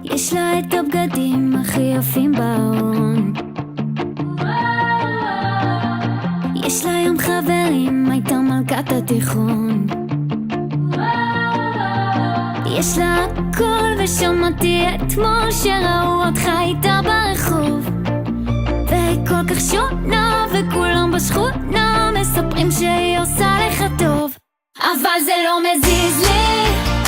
יש לה את הבגדים הכי יפים בארון, יש לה ים חברים, הייתה מלכת התיכון. יש לה הכל ושמעתי אתמול שראו אותך איתה ברחוב, והיא כל כך שונה וכולם בשכונה מספרים שהיא עושה לך טוב, אבל זה לא מזיז לי,